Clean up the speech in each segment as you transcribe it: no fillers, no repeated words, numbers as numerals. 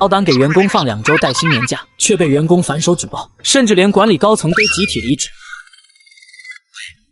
老板给员工放2周带薪年假，却被员工反手举报，甚至连管理高层都集体离职。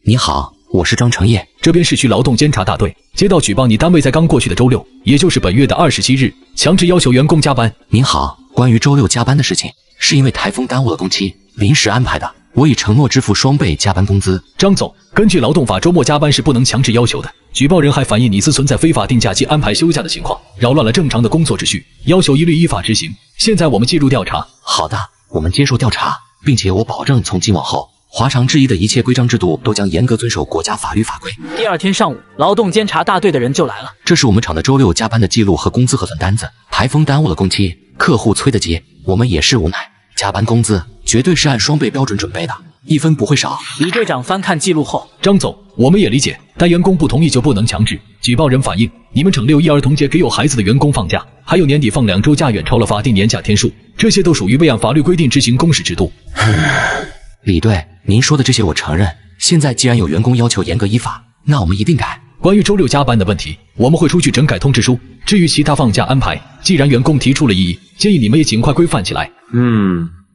你好，我是张成业，这边市区劳动监察大队接到举报，你单位在刚过去的周6，也就是本月的27日，强制要求员工加班。您好，关于周6加班的事情，是因为台风耽误了工期，临时安排的。我已承诺支付双倍加班工资。张总，根据劳动法，周末加班是不能强制要求的。举报人还反映你司存在非法定假期安排休假的情况，扰乱了正常的工作秩序，要求一律依法执行。现在我们介入调查。好的，我们接受调查，并且我保证从今往后，华常制衣的一切规章制度都将严格遵守国家法律法规。第2天上午，劳动监察大队的人就来了。这是我们厂的周6加班的记录和工资核算单子。台风耽误了工期，客户催得急，我们也是无奈。加班工资绝对是按双倍标准准备的，1分不会少。李队长翻看记录后，张总，我们也理解，但员工不同意就不能强制。举报人反映，你们厂6一儿童节给有孩子的员工放假，还有年底放2周假，远超了法定年假天数，这些都属于未按法律规定执行工时制度。李队，您说的这些我承认。现在既然有员工要求严格依法，那我们一定改。关于周6加班的问题，我们会出具整改通知书。至于其他放假安排，既然员工提出了异议，建议你们也尽快规范起来。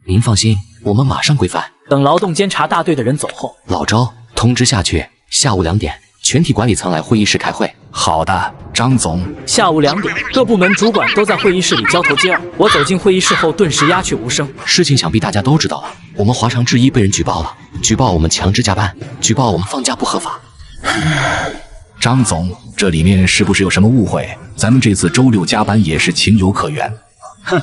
您放心，我们马上规范。等劳动监察大队的人走后，老周，通知下去，下午2点，全体管理层来会议室开会。好的，张总。下午2点，各部门主管都在会议室里交头接耳。我走进会议室后，顿时鸦雀无声。事情想必大家都知道了，我们华常制衣被人举报了，举报我们强制加班，举报我们放假不合法。张总，这里面是不是有什么误会？咱们这次周6加班也是情有可原。哼，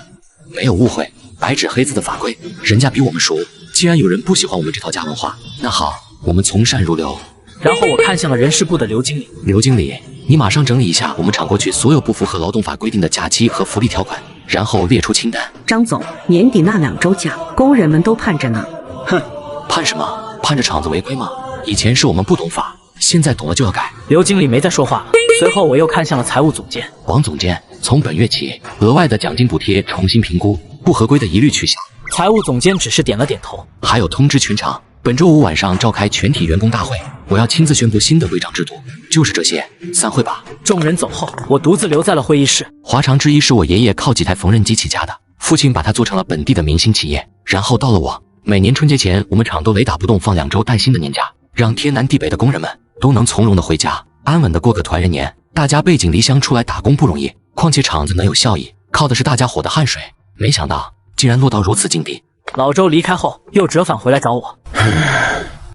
没有误会，白纸黑字的法规，人家比我们熟。既然有人不喜欢我们这套假文化，那好，我们从善如流。然后我看向了人事部的刘经理。刘经理，你马上整理一下我们厂过去所有不符合劳动法规定的假期和福利条款，然后列出清单。张总，年底那2周假，工人们都盼着呢。哼，盼什么？盼着厂子违规吗？以前是我们不懂法，现在懂了就要改。刘经理没再说话了。随后我又看向了财务总监。王总监，从本月起，额外的奖金补贴重新评估，不合规的一律取消。财务总监只是点了点头。还有通知全厂，本周5晚上召开全体员工大会，我要亲自宣布新的规章制度。就是这些，散会吧。众人走后，我独自留在了会议室。华常制衣是我爷爷靠几台缝纫机起家的，父亲把它做成了本地的明星企业，然后到了我。每年春节前，我们厂都雷打不动放2周带薪的年假，让天南地北的工人们都能从容的回家，安稳的过个团圆年。大家背井离乡出来打工不容易，况且厂子能有效益，靠的是大家伙的汗水。没想到竟然落到如此境地。老周离开后，又折返回来找我。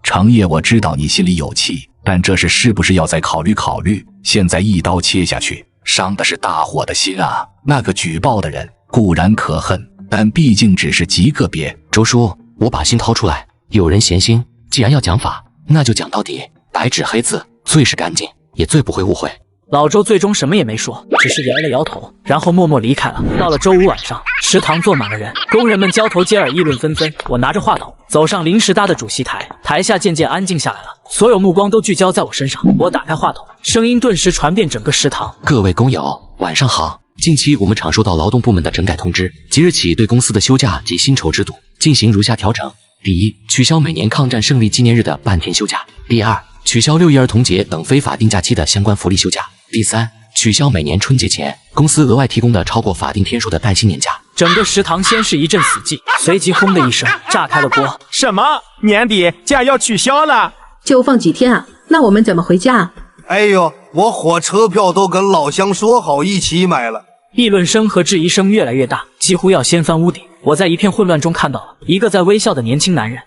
程业，我知道你心里有气，但这事是不是要再考虑考虑？现在一刀切下去，伤的是大伙的心啊！那个举报的人固然可恨，但毕竟只是极个别。周叔，我把心掏出来，有人闲心，既然要讲法，那就讲到底，白纸黑字，最是干净，也最不会误会。老周最终什么也没说，只是摇了摇头，然后默默离开了。到了周5晚上，食堂坐满了人，工人们交头接耳，议论纷纷。我拿着话筒走上临时搭的主席台，台下渐渐安静下来了，所有目光都聚焦在我身上。我打开话筒，声音顿时传遍整个食堂。各位工友，晚上好。近期我们厂收到劳动部门的整改通知，即日起对公司的休假及薪酬制度进行如下调整：第一，取消每年抗战胜利纪念日的半天休假；第二，取消6一儿童节等非法定假期的相关福利休假；第三，取消每年春节前公司额外提供的超过法定天数的带薪年假。整个食堂先是一阵死寂，随即轰的一声炸开了锅。什么？年底竟然要取消了？就放几天啊？那我们怎么回家啊？哎呦，我火车票都跟老乡说好一起买了。议论声和质疑声越来越大，几乎要掀翻屋顶。我在一片混乱中看到了一个在微笑的年轻男人。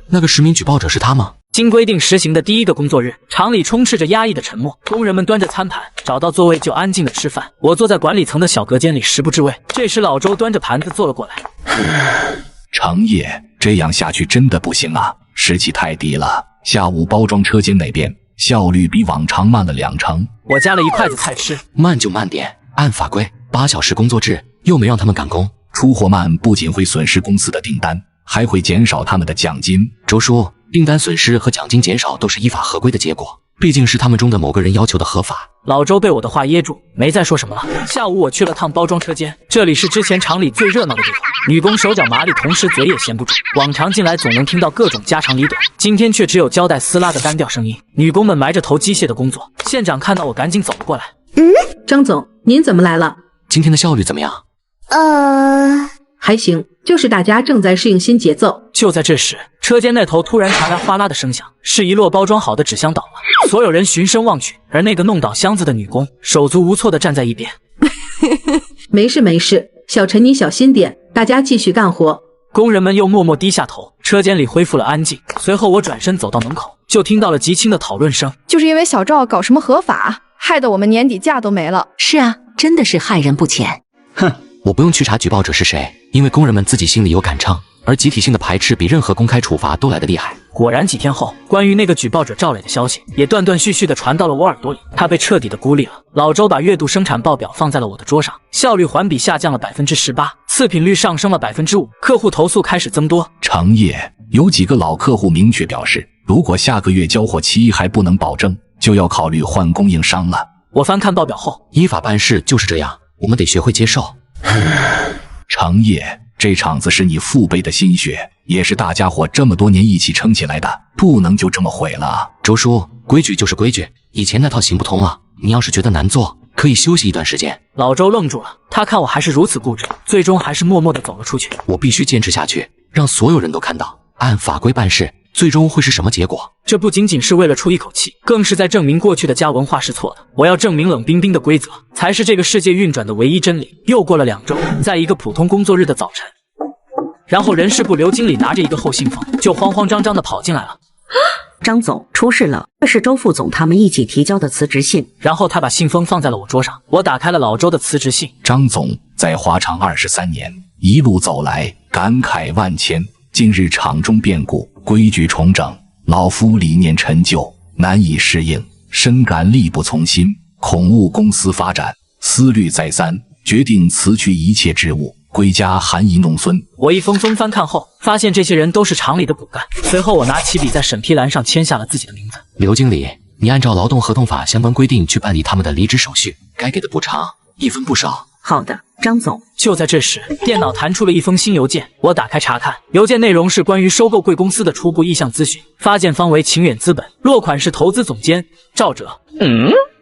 那个实名举报者是他吗？经规定实行的第1个工作日，厂里充斥着压抑的沉默，工人们端着餐盘，找到座位就安静的吃饭。我坐在管理层的小隔间里，食不知味。这时老周端着盘子坐了过来。程业，这样下去真的不行啊，士气太低了。下午包装车间那边效率比往常慢了2成。我夹了一筷子菜吃。慢就慢点，按法规8小时工作制，又没让他们赶工。出货慢不仅会损失公司的订单，还会减少他们的奖金。周叔，订单损失和奖金减少都是依法合规的结果，毕竟是他们中的某个人要求的合法。老周被我的话噎住，没再说什么了。下午我去了趟包装车间，这里是之前厂里最热闹的地方，女工手脚麻利，同时嘴也闲不住。往常进来总能听到各种家长里短，今天却只有胶带撕拉的单调声音。女工们埋着头机械的工作。县长看到我赶紧走了过来。张总，您怎么来了？今天的效率怎么样？还行，就是大家正在适应新节奏。就在这时，车间那头突然传来哗啦的声响，是一摞包装好的纸箱倒了。所有人循声望去，而那个弄倒箱子的女工手足无措地站在一边。没事没事，小陈你小心点，大家继续干活。工人们又默默低下头，车间里恢复了安静。随后我转身走到门口，就听到了极轻的讨论声，就是因为小赵搞什么合法，害得我们年底假都没了。是啊，真的是害人不浅。哼，我不用去查举报者是谁，因为工人们自己心里有杆秤，而集体性的排斥比任何公开处罚都来得厉害。果然几天后，关于那个举报者赵磊的消息也断断续续地传到了我耳朵里，他被彻底的孤立了。老周把月度生产报表放在了我的桌上，效率环比下降了18%，次品率上升了5%，客户投诉开始增多。程业有几个老客户明确表示，如果下个月交货期还不能保证，就要考虑换供应商了。我翻看报表后，依法办事就是这样，我们得学会接受。程业，这厂子是你父辈的心血，也是大家伙这么多年一起撑起来的，不能就这么毁了。周叔，规矩就是规矩，以前那套行不通了，你要是觉得难做，可以休息一段时间。老周愣住了，他看我还是如此固执，最终还是默默地走了出去。我必须坚持下去，让所有人都看到，按法规办事，最终会是什么结果？这不仅仅是为了出一口气，更是在证明过去的家文化是错的。我要证明冷冰冰的规则才是这个世界运转的唯一真理。又过了2周，在一个普通工作日的早晨，然后人事部刘经理拿着一个厚信封，就慌慌张张地跑进来了。张总，出事了，这是周副总他们一起提交的辞职信。然后他把信封放在了我桌上，我打开了老周的辞职信。张总在华厂23年，一路走来，感慨万千。近日厂中变故，规矩重整，老夫理念陈旧，难以适应，深感力不从心，恐误公司发展，思虑再三，决定辞去一切职务，归家含饴弄孙。我一封封翻看后，发现这些人都是厂里的骨干。随后我拿起笔在审批栏上签下了自己的名字。刘经理，你按照劳动合同法相关规定去办理他们的离职手续，该给的补偿1分不少。好的，张总。就在这时，电脑弹出了一封新邮件，我打开查看，邮件内容是关于收购贵公司的初步意向咨询，发件方为晴远资本，落款是投资总监赵哲。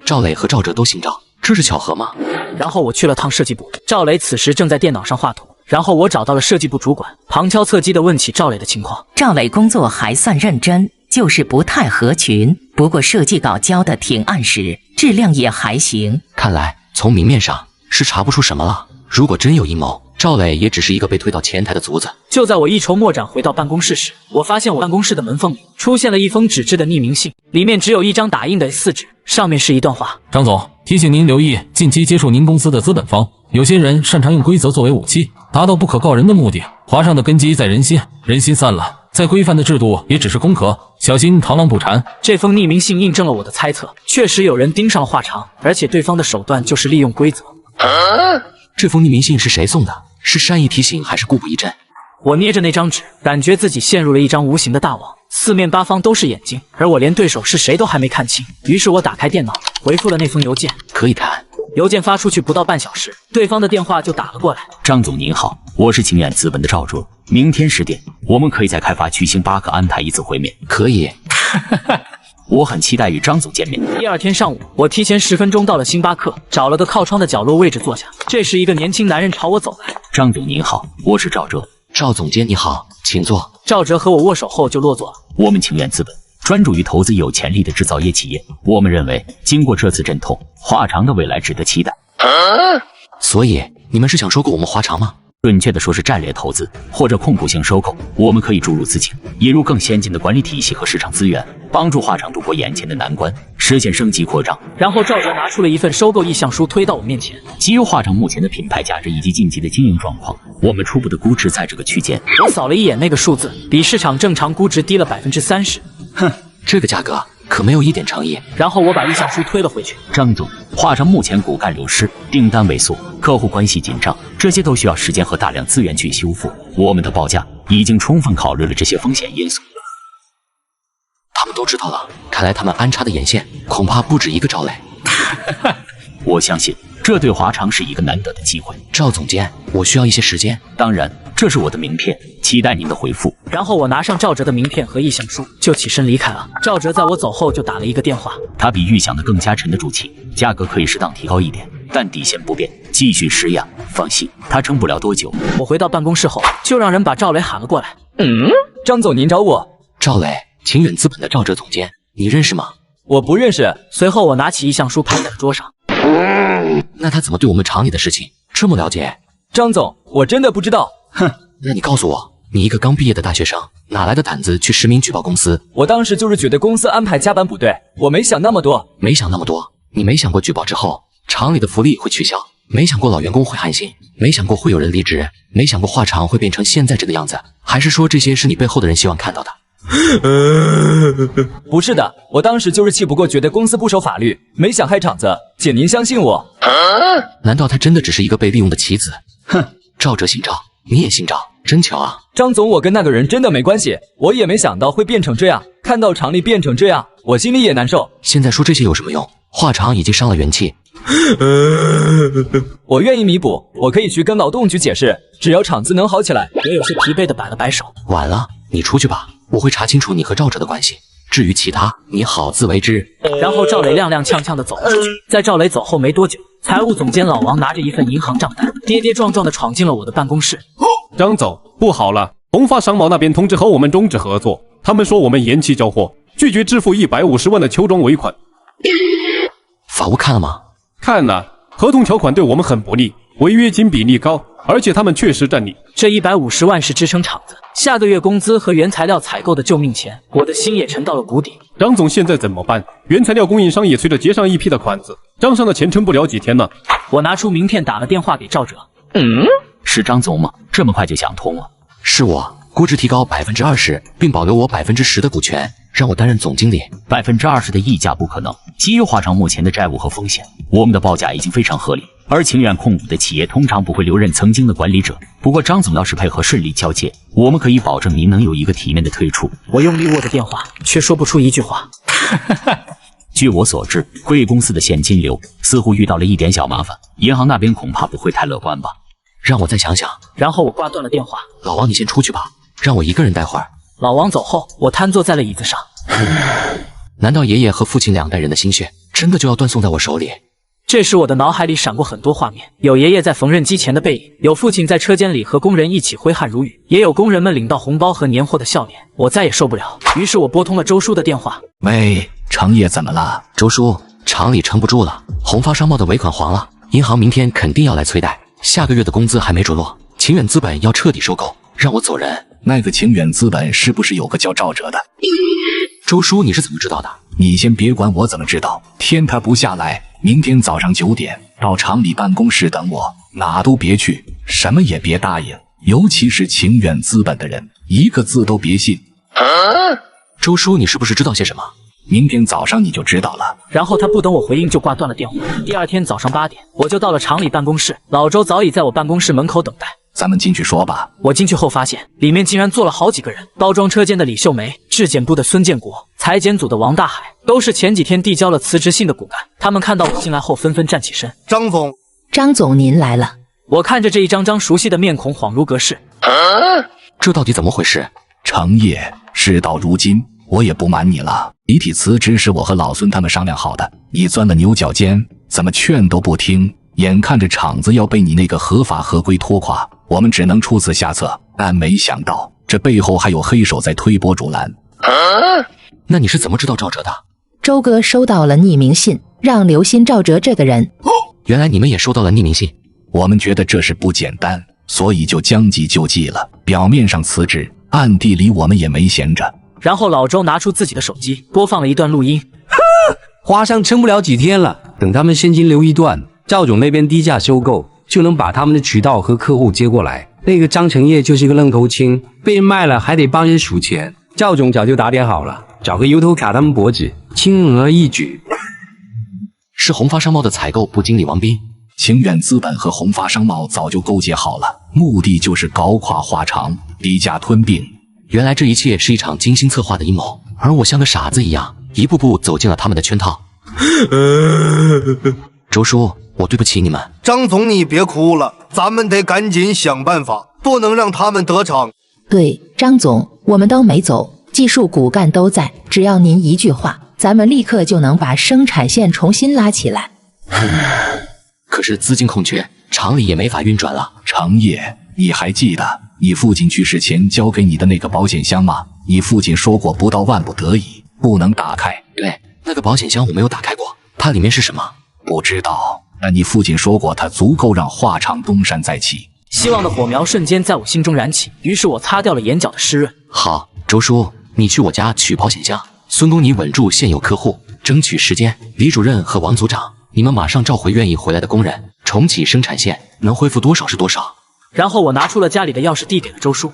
赵磊和赵哲都姓赵，这是巧合吗？然后我去了趟设计部，赵磊此时正在电脑上画图。然后我找到了设计部主管，旁敲侧击地问起赵磊的情况。赵磊工作还算认真，就是不太合群，不过设计稿交的挺按时，质量也还行。看来从明面上是查不出什么了。如果真有阴谋，赵磊也只是一个被推到前台的卒子。就在我一筹莫展回到办公室时，我发现我办公室的门缝里出现了一封纸质的匿名信，里面只有一张打印的A4纸，上面是一段话：张总，提醒您留意近期接触您公司的资本方，有些人擅长用规则作为武器，达到不可告人的目的。华上的根基在人心，人心散了，再规范的制度也只是空壳，小心螳螂捕蝉。这封匿名信印证了我的猜测，确实有人盯上了华长，而且对方的手段就是利用规则。这封匿名信是谁送的？是善意提醒还是故布疑阵？我捏着那张纸，感觉自己陷入了一张无形的大网，四面八方都是眼睛，而我连对手是谁都还没看清。于是我打开电脑，回复了那封邮件。可以谈。邮件发出去不到半小时，对方的电话就打了过来。张总您好，我是晴远资本的赵哲，明天10点，我们可以在开发区星巴克安排一次会面。可以。我很期待与张总见面。第二天上午，我提前10分钟到了星巴克，找了个靠窗的角落位置坐下。这时，一个年轻男人朝我走来。张总您好，我是赵哲。赵总监你好，请坐。赵哲和我握手后就落座了。我们晴远资本专注于投资有潜力的制造业企业，我们认为经过这次阵痛，华长的未来值得期待。所以你们是想收购我们华长吗？准确的说是战略投资或者控股性收购，我们可以注入资金，引入更先进的管理体系和市场资源，帮助华长度过眼前的难关，实现升级扩张。然后赵哲拿出了一份收购意向书推到我面前，基于华长目前的品牌价值以及近期的经营状况，我们初步的估值在这个区间。我扫了一眼那个数字，比市场正常估值低了30%。哼，这个价格可没有一点诚意。然后我把意向书推了回去。张总，华长目前骨干流失，订单萎缩，客户关系紧张，这些都需要时间和大量资源去修复。我们的报价已经充分考虑了这些风险因素。他们都知道了，看来他们安插的眼线恐怕不止一个赵磊。我相信这对华长是一个难得的机会。赵总监，我需要一些时间。当然，这是我的名片，期待您的回复。然后我拿上赵哲的名片和意向书，就起身离开了。赵哲在我走后就打了一个电话，他比预想的更加沉得住气，价格可以适当提高一点，但底线不变，继续施压。放心，他撑不了多久。我回到办公室后，就让人把赵磊喊了过来。张总，您找我？赵磊，晴远资本的赵哲总监，你认识吗？我不认识。随后我拿起意向书拍在了桌上。那他怎么对我们厂里的事情这么了解？张总，我真的不知道。哼，那你告诉我，你一个刚毕业的大学生，哪来的胆子去实名举报公司？我当时就是觉得公司安排加班不对，我没想那么多。没想那么多？你没想过举报之后，厂里的福利会取消？没想过老员工会寒心？没想过会有人离职？没想过化厂会变成现在这个样子？还是说这些是你背后的人希望看到的？不是的，我当时就是气不过，觉得公司不守法律，没想害场子。姐，您相信我？难道他真的只是一个被利用的棋子？哼，赵哲姓赵，你也姓赵，真巧啊！张总，我跟那个人真的没关系，我也没想到会变成这样，看到厂里变成这样，我心里也难受。现在说这些有什么用？化厂已经伤了元气。我愿意弥补，我可以去跟劳动局解释，只要厂子能好起来。我有些疲惫的摆了摆手。晚了，你出去吧，我会查清楚你和赵哲的关系。至于其他，你好自为之。然后赵磊踉踉跄跄的走了出去。在赵磊走后没多久，财务总监老王拿着一份银行账单，跌跌撞撞的闯进了我的办公室。张总，不好了，宏发商贸那边通知和我们终止合作，他们说我们延期交货，拒绝支付150万的秋装尾款。法务看了吗？看了，合同条款对我们很不利，违约金比例高，而且他们确实占理。这150万是支撑厂子下个月工资和原材料采购的救命钱，我的心也沉到了谷底。张总，现在怎么办？原材料供应商也催着结上一批的款子，账上的钱撑不了几天呢。我拿出名片打了电话给赵哲。是张总吗？这么快就想通了？是我，估值提高20%，并保留我10%的股权，让我担任总经理。20%的溢价不可能，基于化厂目前的债务和风险，我们的报价已经非常合理。而情远控股的企业通常不会留任曾经的管理者。不过张总要是配合顺利交接，我们可以保证您能有一个体面的退出。我用力握着电话，却说不出一句话。据我所知，贵公司的现金流似乎遇到了一点小麻烦，银行那边恐怕不会太乐观吧？让我再想想。然后我挂断了电话。老王，你先出去吧，让我一个人待会儿。老王走后，我瘫坐在了椅子上。难道爷爷和父亲2代人的心血真的就要断送在我手里？这时我的脑海里闪过很多画面，有爷爷在缝纫机前的背影，有父亲在车间里和工人一起挥汗如雨，也有工人们领到红包和年货的笑脸。我再也受不了，于是我拨通了周叔的电话。喂，程爷怎么了？周叔，厂里撑不住了，宏发商贸的尾款黄了，银行明天肯定要来催贷，下个月的工资还没着落，晴远资本要彻底收购，让我走人。那个晴远资本是不是有个叫赵哲的？周叔，你是怎么知道的？你先别管我怎么知道，天他不下来，明天早上9点到厂里办公室等我，哪都别去，什么也别答应，尤其是晴远资本的人，一个字都别信。周叔，你是不是知道些什么？明天早上你就知道了。然后他不等我回应就挂断了电话。第二天早上8点，我就到了厂里办公室，老周早已在我办公室门口等待。咱们进去说吧。我进去后发现，里面竟然坐了好几个人，包装车间的李秀梅，质检部的孙建国，裁剪组的王大海，都是前几天递交了辞职信的骨干。他们看到我进来后，纷纷站起身。张总，张总您来了。我看着这一张张熟悉的面孔，恍如隔世。这到底怎么回事？程业，事到如今，我也不瞒你了，集体辞职是我和老孙他们商量好的，你钻了牛角尖，怎么劝都不听，眼看着厂子要被你那个合法合规拖垮，我们只能出此下策，但没想到这背后还有黑手在推波助澜。那你是怎么知道赵哲的？周哥收到了匿名信，让留心赵哲这个人。原来你们也收到了匿名信。我们觉得这事不简单，所以就将计就计了，表面上辞职，暗地里我们也没闲着。然后老周拿出自己的手机，播放了一段录音。花商撑不了几天了，等他们现金流一断，赵总那边低价收购，就能把他们的渠道和客户接过来。那个张成业就是个愣头青，被人卖了还得帮人数钱。赵总早就打点好了，找个由头卡他们脖子，轻而易举。是宏发商贸的采购部经理王斌。晴远资本和宏发商贸早就勾结好了，目的就是搞垮化厂，低价吞并。原来这一切是一场精心策划的阴谋，而我像个傻子一样，一步步走进了他们的圈套。周叔，我对不起你们。张总，你别哭了，咱们得赶紧想办法，不能让他们得逞。对，张总，我们都没走，技术骨干都在，只要您一句话，咱们立刻就能把生产线重新拉起来。可是资金空缺，厂里也没法运转了。程烨，你还记得你父亲去世前交给你的那个保险箱吗？你父亲说过，不到万不得已不能打开。对，那个保险箱我没有打开过，它里面是什么？不知道。但你父亲说过，它足够让画厂东山再起。希望的火苗瞬间在我心中燃起，于是我擦掉了眼角的湿润。好，周叔，你去我家取保险箱。孙工，你稳住现有客户，争取时间。李主任和王组长，你们马上召回愿意回来的工人，重启生产线，能恢复多少是多少。然后我拿出了家里的钥匙递给了周叔。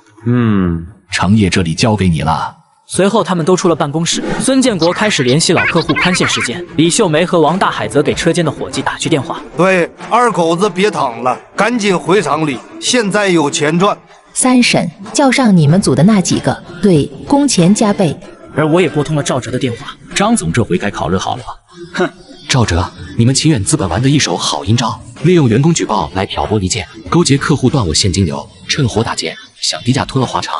程烨，这里交给你了。随后他们都出了办公室，孙建国开始联系老客户勘线时间，李秀梅和王大海则给车间的伙计打去电话。对，二口子别躺了，赶紧回厂里，现在有钱赚。三婶，叫上你们组的那几个，对，工钱加倍。而我也拨通了赵哲的电话。张总这回该考虑好了吧？哼，赵哲，你们清远资本玩的一手好阴招，利用员工举报来挑拨离间，勾结客户断我现金流，趁火打劫，想低价吞了华厂。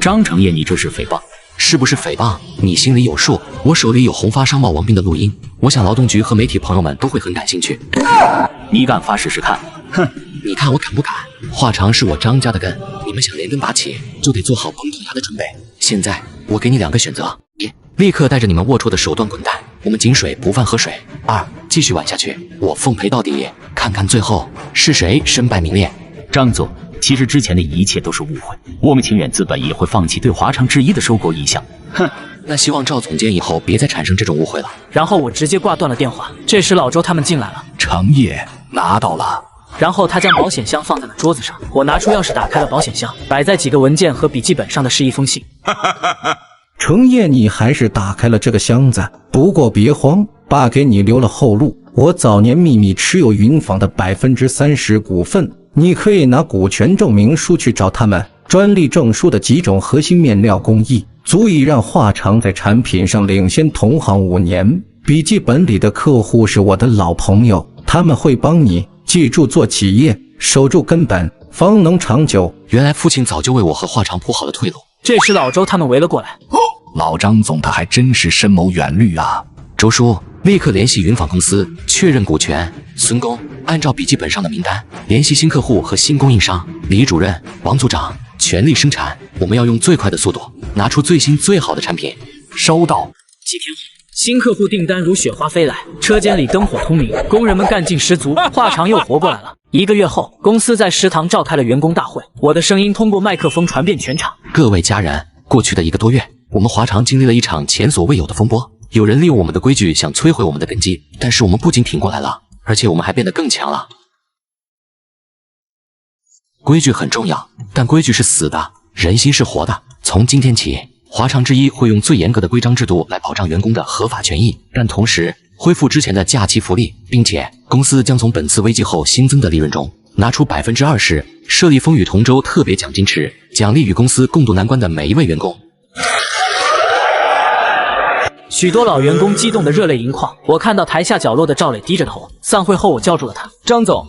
张成业，你这是诽谤，是不是诽谤？你心里有数。我手里有红发商贸王斌的录音，我想劳动局和媒体朋友们都会很感兴趣。你敢发试试看？哼，你看我敢不敢？华厂是我张家的根，你们想连根拔起，就得做好崩塌的准备。现在我给你2个选择：一，立刻带着你们龌龊的手段滚蛋，我们井水不犯河水；二，继续玩下去，我奉陪到底，看看最后是谁身败名裂。张总，其实之前的一切都是误会，我们清远资本也会放弃对华厂制衣的收购意向。哼，那希望赵总监以后别再产生这种误会了。然后我直接挂断了电话。这时老周他们进来了。程烨，拿到了。然后他将保险箱放在了桌子上，我拿出钥匙打开了保险箱，摆在几个文件和笔记本上的是一封信。程烨，你还是打开了这个箱子，不过别慌，爸给你留了后路。我早年秘密持有云纺的30%股份，你可以拿股权证明书去找他们。专利证书的几种核心面料工艺，足以让华厂在产品上领先同行5年。笔记本里的客户是我的老朋友，他们会帮你。记住，做企业守住根本，方能长久。原来父亲早就为我和华厂铺好了退路。这时老周他们围了过来。老张总他还真是深谋远虑啊。周叔，立刻联系云纺公司确认股权。孙工，按照笔记本上的名单联系新客户和新供应商。李主任、王组长，全力生产，我们要用最快的速度拿出最新最好的产品。收到。几天后，新客户订单如雪花飞来，车间里灯火通明，工人们干劲十足，华厂又活过来了。1个月后，公司在食堂召开了员工大会，我的声音通过麦克风传遍全场。各位家人，过去的1个多月，我们华厂经历了一场前所未有的风波，有人利用我们的规矩想摧毁我们的根基，但是我们不仅挺过来了，而且我们还变得更强了。规矩很重要，但规矩是死的，人心是活的。从今天起，华厂制衣会用最严格的规章制度来保障员工的合法权益，但同时恢复之前的假期福利，并且公司将从本次危机后新增的利润中拿出20%，设立风雨同舟特别奖金池，奖励与公司共度难关的每一位员工。许多老员工激动得热泪盈眶。我看到台下角落的赵磊低着头。散会后，我叫住了他：“张总，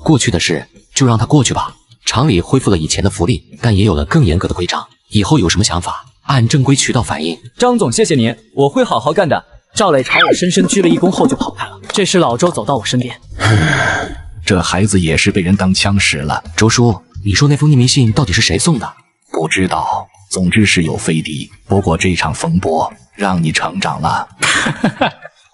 过去的事就让他过去吧。厂里恢复了以前的福利，但也有了更严格的规章。以后有什么想法，按正规渠道反映。”张总，谢谢您，我会好好干的。赵磊朝我深深鞠了一躬后就跑开了。这时老周走到我身边：“这孩子也是被人当枪使了。”周叔，你说那封匿名信到底是谁送的？不知道，总之是有飞敌。不过这场风波让你成长了。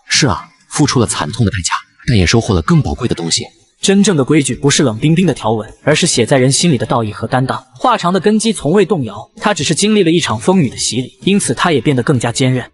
是啊，付出了惨痛的代价，但也收获了更宝贵的东西。真正的规矩不是冷冰冰的条文，而是写在人心里的道义和担当。华厂的根基从未动摇，它只是经历了一场风雨的洗礼，因此它也变得更加坚韧。